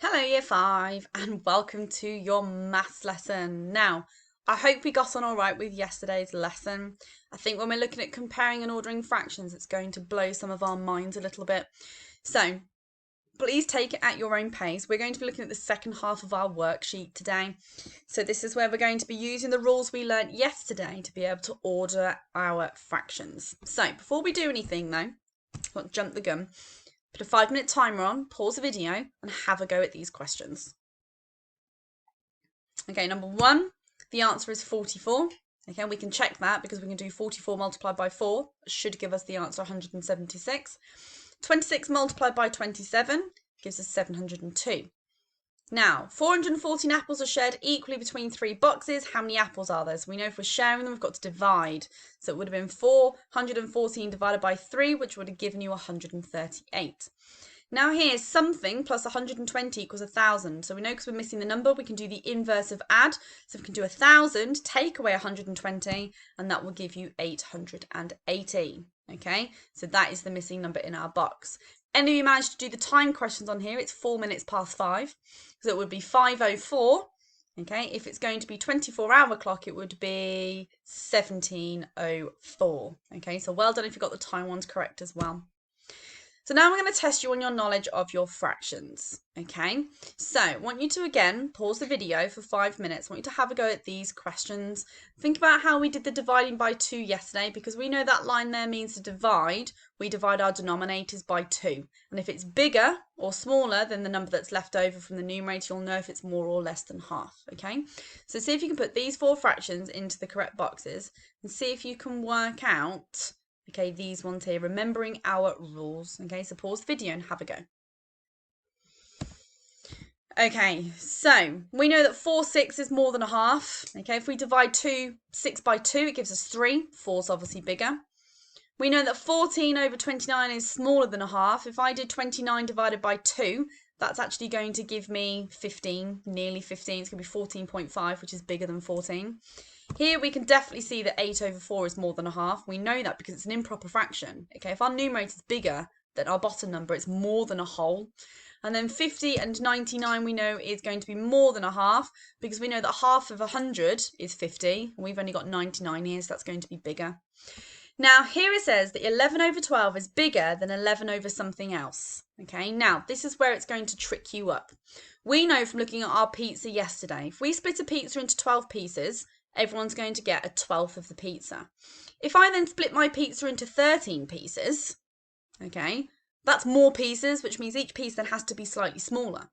Hello Year 5 and welcome to your maths lesson. Now, I hope we got on alright with yesterday's lesson. I think when we're looking at comparing and ordering fractions, it's going to blow some of our minds a little bit. So, please take it at your own pace. We're going to be looking at the second half of our worksheet today. So this is where we're going to be using the rules we learnt yesterday to be able to order our fractions. So, before we do anything though, let's jump the gun. Put a 5-minute timer on, pause the video, and have a go at these questions. Okay, number 1, the answer is 44. Okay, we can check that because we can do 44 multiplied by 4. It should give us the answer 176. 26 multiplied by 27 gives us 702. Now, 414 apples are shared equally between 3 boxes. How many apples are there? So we know if we're sharing them, we've got to divide. So it would have been 414 divided by 3, which would have given you 138. Now here's something plus 120 equals 1,000. So we know because we're missing the number, we can do the inverse of add. So we can do 1,000, take away 120, and that will give you 880. Okay, so that is the missing number in our box. Any of you managed to do the time questions on here? It's 4 minutes past 5. So it would be 5:04. Okay, if it's going to be 24-hour clock, it would be 17:04. Okay, so well done if you got the time ones correct as well. So now we're going to test you on your knowledge of your fractions, okay? So I want you to, again, pause the video for 5 minutes. I want you to have a go at these questions. Think about how we did the dividing by 2 yesterday, because we know that line there means to divide. We divide our denominators by 2. And if it's bigger or smaller than the number that's left over from the numerator, you'll know if it's more or less than half, okay? So see if you can put these 4 fractions into the correct boxes and see if you can work out okay, these ones here, remembering our rules. Okay, so pause the video and have a go. Okay, so we know that 4 6 is more than a half. Okay, if we divide 6 by 2, it gives us 3. 4 is obviously bigger. We know that 14 over 29 is smaller than a half. If I did 29 divided by 2, that's actually going to give me 15, nearly 15. It's going to be 14.5, which is bigger than 14. Here we can definitely see that 8 over 4 is more than a half. We know that because it's an improper fraction. Okay, if our numerator is bigger than our bottom number, it's more than a whole. And then 50 and 99 we know is going to be more than a half because we know that half of 100 is 50. And we've only got 99 here, so that's going to be bigger. Now here it says that 11 over 12 is bigger than 11 over something else. Okay, now this is where it's going to trick you up. We know from looking at our pizza yesterday, if we split a pizza into 12 pieces, everyone's going to get a 1/12 of the pizza. If I then split my pizza into 13 pieces, okay, that's more pieces, which means each piece then has to be slightly smaller.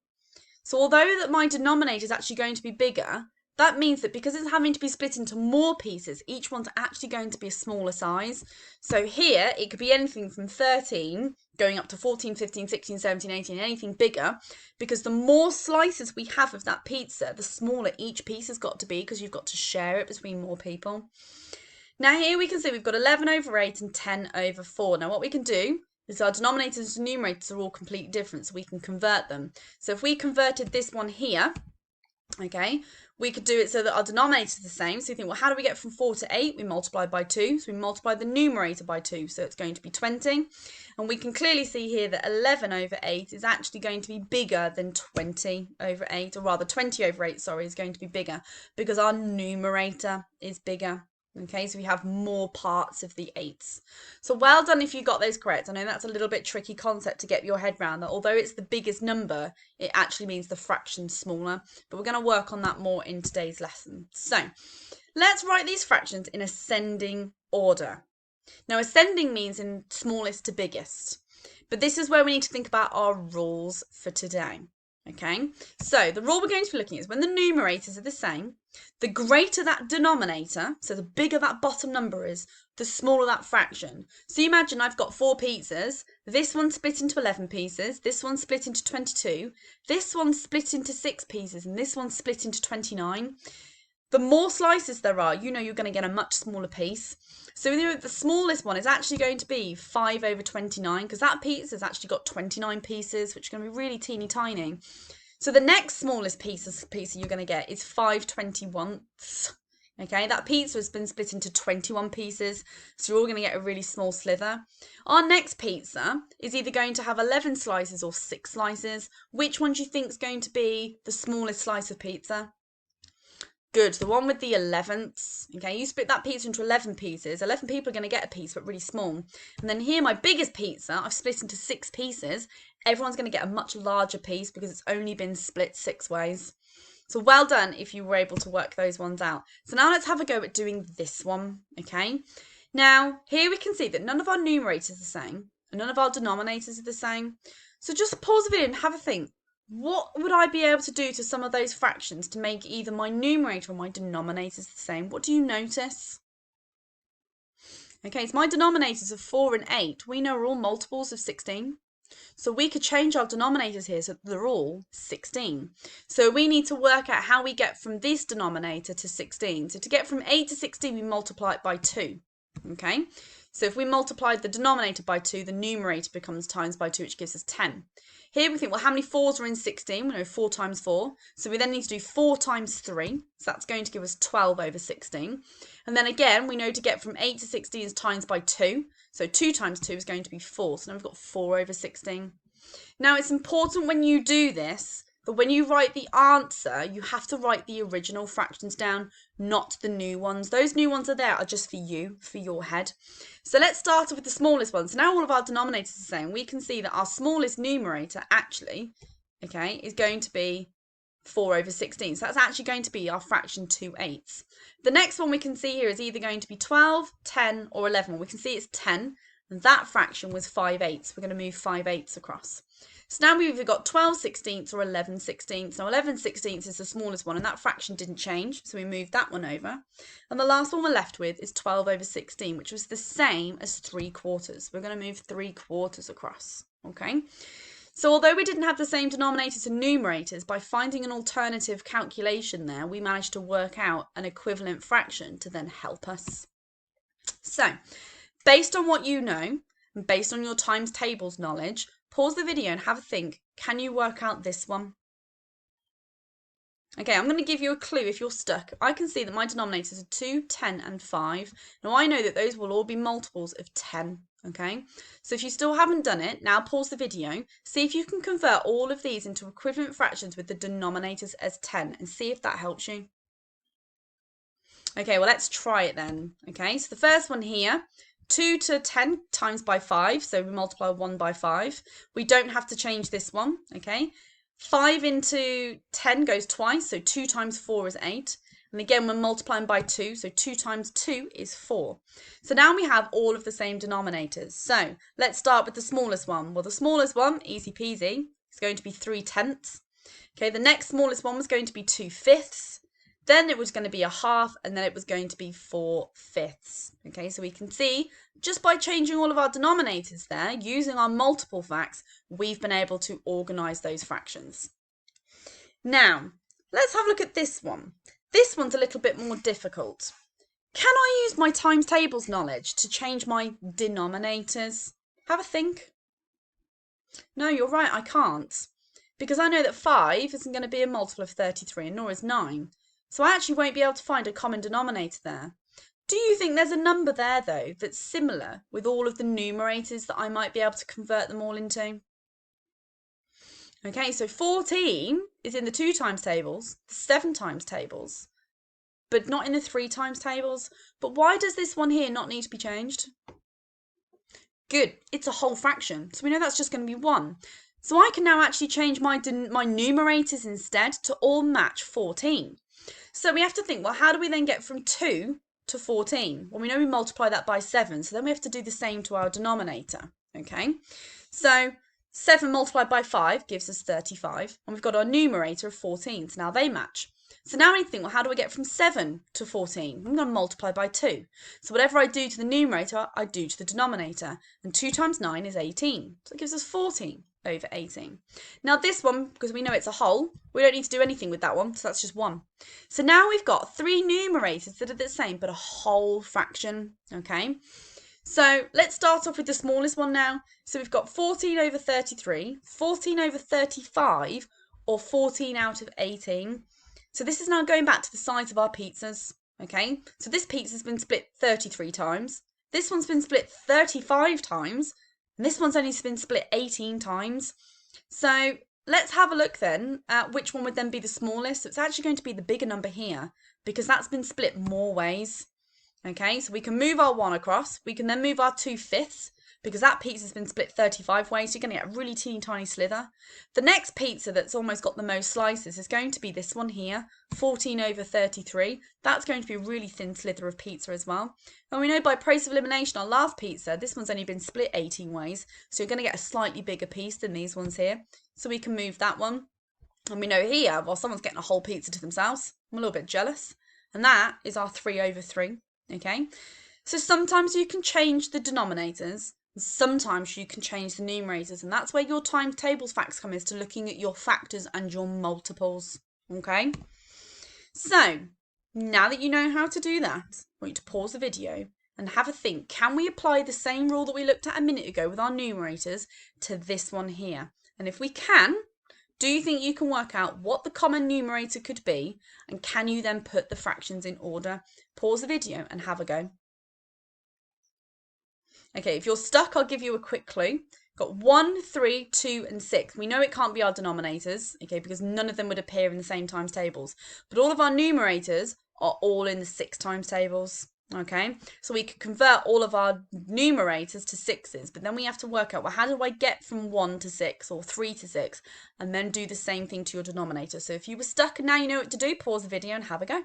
So although that my denominator is actually going to be bigger, that means that because it's having to be split into more pieces, each one's actually going to be a smaller size. So here, it could be anything from 13 going up to 14, 15, 16, 17, 18, anything bigger, because the more slices we have of that pizza, the smaller each piece has got to be because you've got to share it between more people. Now here we can see we've got 11 over 8 and 10 over 4. Now what we can do is our denominators and numerators are all completely different, so we can convert them. So if we converted this one here, okay, we could do it so that our denominator is the same. So you think, well, how do we get from 4 to 8? We multiply by 2. So we multiply the numerator by 2. So it's going to be 20. And we can clearly see here that 11 over 8 is actually going to be bigger than 20 over 8. Or rather, 20 over 8, sorry, is going to be bigger because our numerator is bigger. Okay, so we have more parts of the 8s. So well done if you got those correct. I know that's a little bit tricky concept to get your head around, that although it's the biggest number, it actually means the fraction's smaller. But we're going to work on that more in today's lesson. So let's write these fractions in ascending order. Now ascending means in smallest to biggest. But this is where we need to think about our rules for today. Okay, so the rule we're going to be looking at is when the numerators are the same, the greater that denominator, so the bigger that bottom number is, the smaller that fraction. So you imagine I've got 4 pizzas, this one split into 11 pieces, this one split into 22, this one split into 6 pieces, and this one split into 29. The more slices there are, you know you're going to get a much smaller piece. So the smallest one is actually going to be 5 over 29 because that pizza has actually got 29 pieces, which are going to be really teeny tiny. So the next smallest pizza you're going to get is 5/21. Okay, that pizza has been split into 21 pieces, so you're all going to get a really small slither. Our next pizza is either going to have 11 slices or 6 slices. Which one do you think is going to be the smallest slice of pizza? Good, the one with the 11ths. Okay, you split that pizza into 11 pieces. 11 people are going to get a piece, but really small. And then here, my biggest pizza, I've split into 6 pieces. Everyone's going to get a much larger piece because it's only been split 6 ways. So well done if you were able to work those ones out. So now let's have a go at doing this one, okay? Now, here we can see that none of our numerators are the same and none of our denominators are the same. So just pause the video and have a think. What would I be able to do to some of those fractions to make either my numerator or my denominators the same? What do you notice? Okay, so my denominators of 4 and 8, we know are all multiples of 16. So we could change our denominators here so that they're all 16. So we need to work out how we get from this denominator to 16. So to get from 8 to 16, we multiply it by 2. Okay, so if we multiply the denominator by 2, the numerator becomes times by 2, which gives us 10. Here we think, well, how many 4s are in 16? We know 4 times 4. So we then need to do 4 times 3. So that's going to give us 12 over 16. And then again, we know to get from 8 to 16 is times by 2. So 2 times 2 is going to be 4. So now we've got 4 over 16. Now it's important when you do this that when you write the answer, you have to write the original fractions down, not the new ones. Those new ones are just for you, for your head. So let's start with the smallest one. So now all of our denominators are the same. We can see that our smallest numerator actually, okay, is going to be 4 over 16. So that's actually going to be our fraction 2/8. The next one we can see here is either going to be 12, 10 or 11. We can see it's 10 and that fraction was 5/8. We're going to move 5/8 across. So now we've either got 12 sixteenths or 11 sixteenths. Now 11 sixteenths is the smallest one and that fraction didn't change. So we moved that one over. And the last one we're left with is 12 over 16, which was the same as 3/4. We're going to move 3/4 across. Okay. So although we didn't have the same denominators and numerators, by finding an alternative calculation there, we managed to work out an equivalent fraction to then help us. So, based on what you know, and based on your times tables knowledge, pause the video and have a think. Can you work out this one? Okay, I'm going to give you a clue if you're stuck. I can see that my denominators are 2, 10 and 5. Now I know that those will all be multiples of 10. Okay, so if you still haven't done it, now pause the video, see if you can convert all of these into equivalent fractions with the denominators as 10 and see if that helps you. Okay, well, let's try it then. Okay, so the first one here, 2 to 10 times by 5, so we multiply 1 by 5. We don't have to change this one, okay? 5 into 10 goes twice, so 2 times 4 is 8. And again, we're multiplying by 2, so 2 times 2 is 4. So now we have all of the same denominators. So let's start with the smallest one. Well, the smallest one, easy peasy, is going to be 3/10. Okay, the next smallest one was going to be 2/5. Then it was going to be 1/2, and then it was going to be 4/5. Okay, so we can see just by changing all of our denominators there, using our multiple facts, we've been able to organise those fractions. Now, let's have a look at this one. This one's a little bit more difficult. Can I use my times tables knowledge to change my denominators? Have a think. No, you're right, I can't. Because I know that 5 isn't going to be a multiple of 33, and nor is 9. So I actually won't be able to find a common denominator there. Do you think there's a number there, though, that's similar with all of the numerators that I might be able to convert them all into? Okay, so 14 is in the 2 times tables, the 7 times tables, but not in the 3 times tables. But why does this one here not need to be changed? Good, it's a whole fraction, so we know that's just going to be 1. So I can now actually change my numerators instead to all match 14. So we have to think, well, how do we then get from 2 to 14? Well, we know we multiply that by 7, so then we have to do the same to our denominator, okay? So 7 multiplied by 5 gives us 35, and we've got our numerator of 14, so now they match. So now we think, well, how do I get from 7 to 14? I'm going to multiply by 2. So whatever I do to the numerator, I do to the denominator, and 2 times 9 is 18, so it gives us 14 over 18. Now this one, because we know it's a whole, we don't need to do anything with that one, so that's just 1. So now we've got 3 numerators that are the same, but a whole fraction, okay? So let's start off with the smallest one now. So we've got 14 over 33, 14 over 35, or 14 out of 18. So this is now going back to the size of our pizzas, Okay, so this pizza's been split 33 times. This one's been split 35 times. And this one's only been split 18 times. So let's have a look then at which one would then be the smallest. So it's actually going to be the bigger number here because that's been split more ways. Okay, so we can move our 1 across. We can then move our 2/5 because that pizza's been split 35 ways. So you're going to get a really teeny tiny slither. The next pizza that's almost got the most slices is going to be this one here, 14/33. That's going to be a really thin slither of pizza as well. And we know by process of elimination, our last pizza, this one's only been split 18 ways. So you're going to get a slightly bigger piece than these ones here. So we can move that one. And we know here, well, someone's getting a whole pizza to themselves. I'm a little bit jealous. And that is our 3/3. Okay, so sometimes you can change the denominators, and sometimes you can change the numerators, and that's where your timetables facts come, is to looking at your factors and your multiples. Okay, so now that you know how to do that, I want you to pause the video and have a think. Can we apply the same rule that we looked at a minute ago with our numerators to this one here? And if we can, do you think you can work out what the common numerator could be, and can you then put the fractions in order? Pause the video and have a go. Okay, if you're stuck, I'll give you a quick clue. Got 1, 3, 2, and 6. We know it can't be our denominators, okay, because none of them would appear in the same times tables. But all of our numerators are all in the 6 times tables. Okay, so we could convert all of our numerators to 6s, but then we have to work out, well, how do I get from 1 to 6 or 3 to 6, and then do the same thing to your denominator. So if you were stuck and now you know what to do, pause the video and have a go.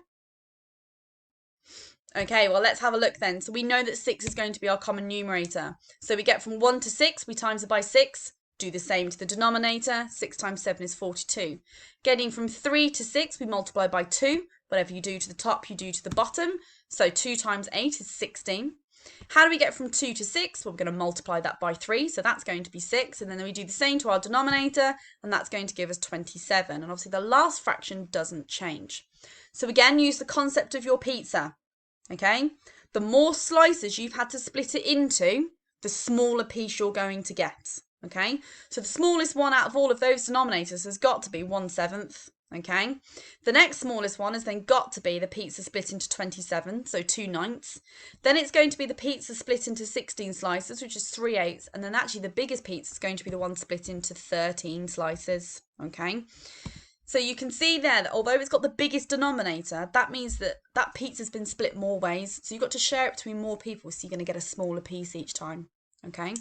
Okay, well, let's have a look then. So we know that 6 is going to be our common numerator. So we get from 1 to 6, we times it by 6. Do the same to the denominator. 6 times 7 is 42. Getting from 3 to 6, we multiply by 2. Whatever you do to the top, you do to the bottom. So 2 times 8 is 16. How do we get from 2 to 6? Well, we're going to multiply that by 3. So that's going to be 6. And then we do the same to our denominator. And that's going to give us 27. And obviously the last fraction doesn't change. So again, use the concept of your pizza. Okay? The more slices you've had to split it into, the smaller piece you're going to get. Okay? So the smallest one out of all of those denominators has got to be 1/7. Okay, the next smallest one has then got to be the pizza split into 27, so 2/9. Then it's going to be the pizza split into 16 slices, which is 3/8. And then actually the biggest pizza is going to be the one split into 13 slices. Okay, so you can see there that although it's got the biggest denominator, that means that that pizza's been split more ways. So you've got to share it between more people, so you're going to get a smaller piece each time. Okay.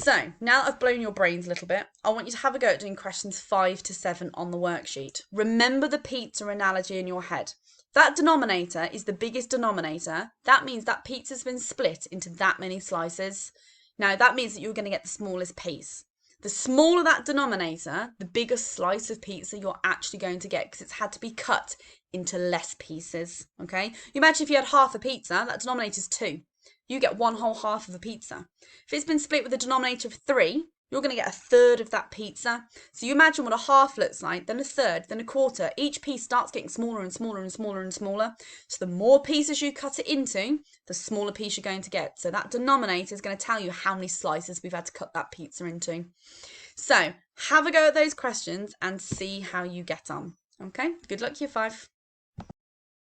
So, now that I've blown your brains a little bit, I want you to have a go at doing questions 5 to 7 on the worksheet. Remember the pizza analogy in your head. That denominator is the biggest denominator. That means that pizza's been split into that many slices. Now, that means that you're going to get the smallest piece. The smaller that denominator, the bigger slice of pizza you're actually going to get, because it's had to be cut into less pieces. Okay? You imagine if you had half a pizza, that denominator's 2. You get 1 whole half of a pizza. If it's been split with a denominator of 3, you're going to get 1/3 of that pizza. So you imagine what a half looks like, then a third, then a quarter. Each piece starts getting smaller and smaller and smaller and smaller. So the more pieces you cut it into, the smaller piece you're going to get. So that denominator is going to tell you how many slices we've had to cut that pizza into. So have a go at those questions and see how you get on. Okay, good luck, year 5.